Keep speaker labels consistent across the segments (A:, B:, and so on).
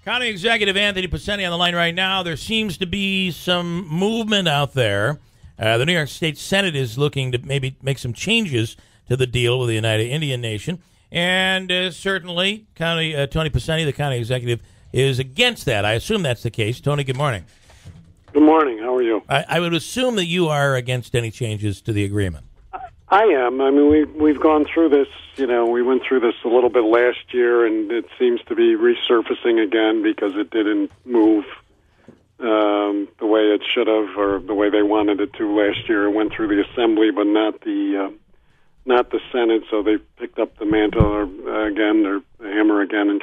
A: County Executive Anthony Picente on the line right now. There seems to be some movement out there. The New York State Senate is looking to maybe make some changes to the deal with the Oneida Indian Nation. And certainly, Tony Picente, the county executive, is against that. I assume that's the case. Tony, good morning.
B: Good morning. How are you?
A: I would assume that you are against any changes to the agreement.
B: I am. I mean, we've gone through this. You know, we went through this a little bit last year, and it seems to be resurfacing again because it didn't move the way it should have, or the way they wanted it to last year. It went through the Assembly, but not the Senate. So they picked up the mantle again, or the hammer again, and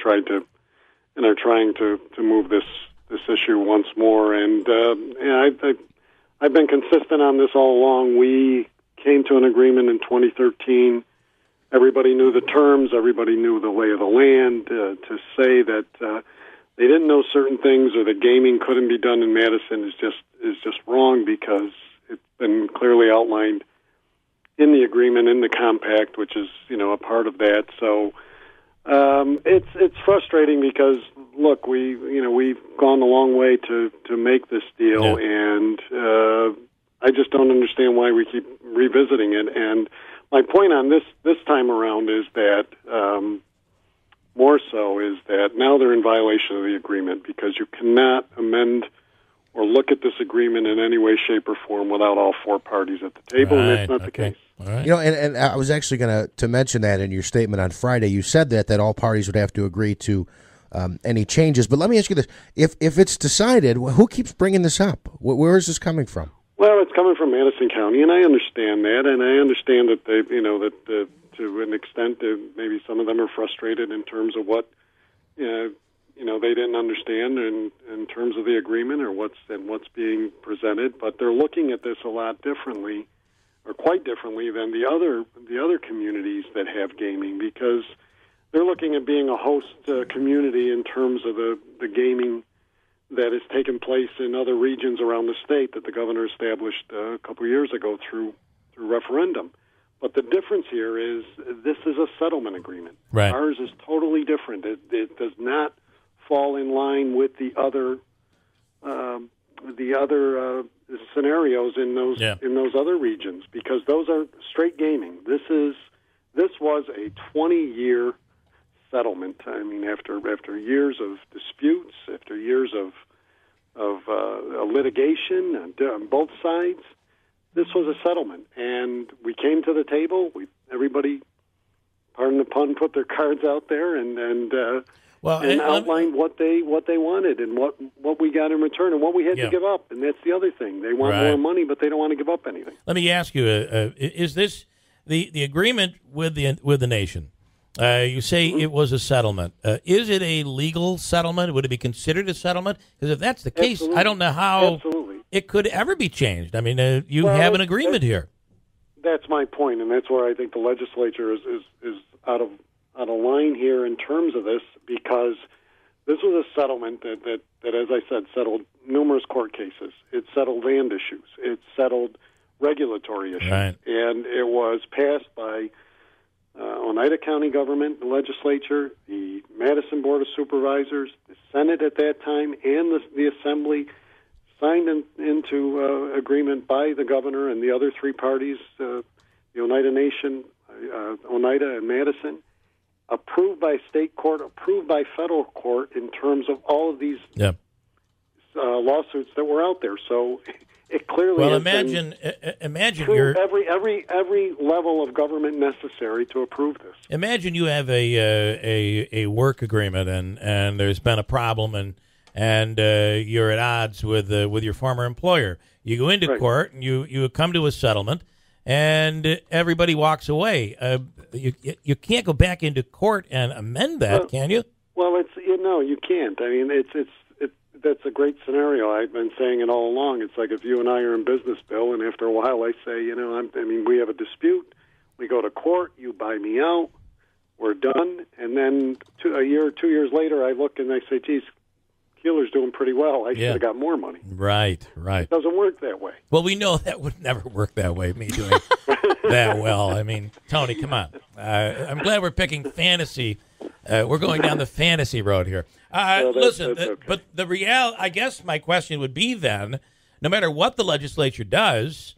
B: are trying to move this issue once more. And I've been consistent on this all along. We came to an agreement in 2013. Everybody knew the terms. Everybody knew the lay of the land. To say that they didn't know certain things, or that gaming couldn't be done in Madison is just wrong, because it's been clearly outlined in the agreement, in the compact, which is a part of that. So it's frustrating because look, we've gone a long way to make this deal, and I just don't understand why we keep revisiting it. And my point on this time around is that more so is that now they're in violation of the agreement, because you cannot amend or look at this agreement in any way, shape, or form without all four parties at the table, and that's not the case.
C: All right. And I was actually going to mention that in your statement on Friday. You said that all parties would have to agree to any changes. But let me ask you this: if it's decided, who keeps bringing this up? Where is this coming from?
B: Well, it's coming from Madison County, and I understand that, and I understand that they, that to an extent, maybe some of them are frustrated in terms of what, they didn't understand in terms of the agreement or what's being presented. But they're looking at this a lot differently, or quite differently than the other communities that have gaming, because they're looking at being a host community in terms of the gaming that has taken place in other regions around the state that the governor established a couple of years ago through referendum. But the difference here is this is a settlement agreement.
A: Right.
B: Ours is totally different. It does not fall in line with the other scenarios in those other regions, because those are straight gaming. This was a 20-year settlement. I mean, after years of disputes, after years of litigation on both sides, this was a settlement, and we came to the table. Everybody, pardon the pun, put their cards out there and outlined what they wanted and what we got in return and what we had to give up. And that's the other thing. They want more money, but they don't want to give up anything.
A: Let me ask you: is this the agreement with the nation? You say it was a settlement. Is it a legal settlement? Would it be considered a settlement? Because if that's the case, I don't know how it could ever be changed. I mean, you have an agreement here.
B: That's my point, and that's where I think the legislature is out of line here in terms of this, because this was a settlement that, as I said, settled numerous court cases. It settled land issues. It settled regulatory issues. Right. And it was passed by Oneida County government, the legislature, the Madison Board of Supervisors, the Senate at that time, and the Assembly, signed into agreement by the governor and the other three parties, the Oneida Nation, Oneida and Madison, approved by state court, approved by federal court in terms of all of these lawsuits that were out there. So it clearly
A: imagine
B: every level of government necessary to approve this.
A: Imagine you have a work agreement and there's been a problem and you're at odds with your former employer. You go into court and you come to a settlement and everybody walks away. You can't go back into court and amend that, can you?
B: Well, you can't. I mean, that's a great scenario. I've been saying it all along. It's like if you and I are in business, Bill, and after a while I say, we have a dispute. We go to court. You buy me out. We're done. And then a year or 2 years later, I look and I say, geez, Keeler's doing pretty well. I should have got more money.
A: Right.
B: It doesn't work that way.
A: Well, we know that would never work that way, me doing that well. I mean, Tony, come on. I'm glad we're picking fantasy We're going down the fantasy road here. Listen, okay. But I guess my question would be then, no matter what the legislature does,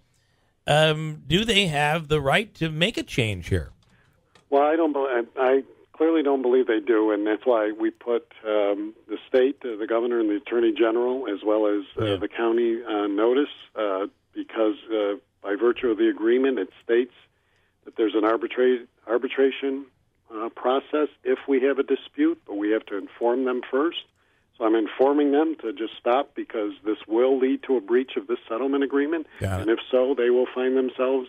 A: do they have the right to make a change here?
B: Well, I clearly don't believe they do, and that's why we put the state, the governor, and the attorney general, as well as the county on notice, because by virtue of the agreement, it states that there's an arbitration process if we have a dispute, but we have to inform them first. So I'm informing them to just stop because this will lead to a breach of this settlement agreement, and if so, they will find themselves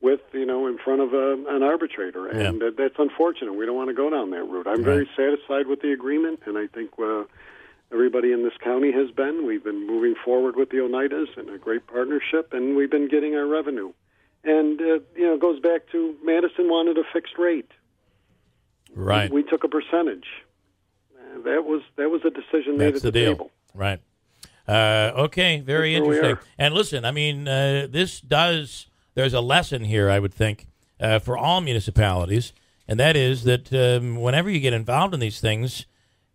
B: in front of an arbitrator, and that's unfortunate. We don't want to go down that route. I'm very satisfied with the agreement, and I think everybody in this county has been. We've been moving forward with the Oneidas in a great partnership, and we've been getting our revenue. And it goes back to Madison wanted a fixed rate.
A: Right.
B: We took a percentage. That was a decision made at the table.
A: Right. Okay. Very interesting. And listen, I mean, there's a lesson here, I would think, for all municipalities, and that is that whenever you get involved in these things,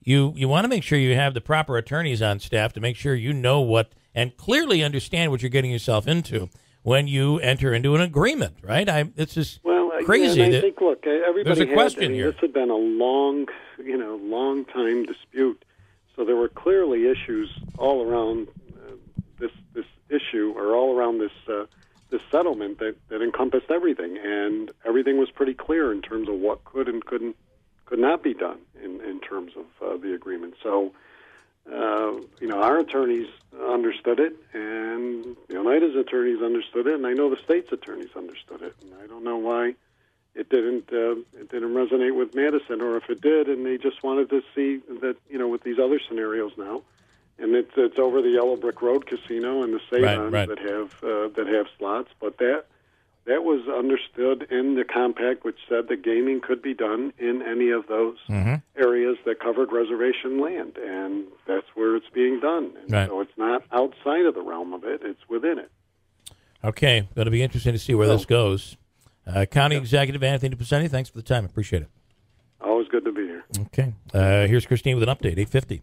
A: you want to make sure you have the proper attorneys on staff to make sure you know what and clearly understand what you're getting yourself into when you enter into an agreement, right? It's just crazy.
B: I think, look, everybody
A: there's a question here.
B: This had been a long time dispute, so there were clearly issues all around this issue, or all around this settlement that encompassed everything, and everything was pretty clear in terms of what could and could not be done in terms of the agreement. So, our attorneys understood it, and the Oneida's attorneys understood it, and I know the state's attorneys understood it. And I don't know why it didn't resonate with Madison, or if it did, and they just wanted to see that with these other scenarios now. And it's over the Yellow Brick Road Casino and the Savons that have slots, but that was understood in the compact, which said that gaming could be done in any of those areas that covered reservation land, and that's where it's being done. And so it's not outside of the realm of it; it's within it.
A: Okay, going to be interesting to see where this goes. County Executive Anthony Picente, thanks for the time. Appreciate it.
B: Always good to be here.
A: Okay, here's Kristine with an update. 8:50.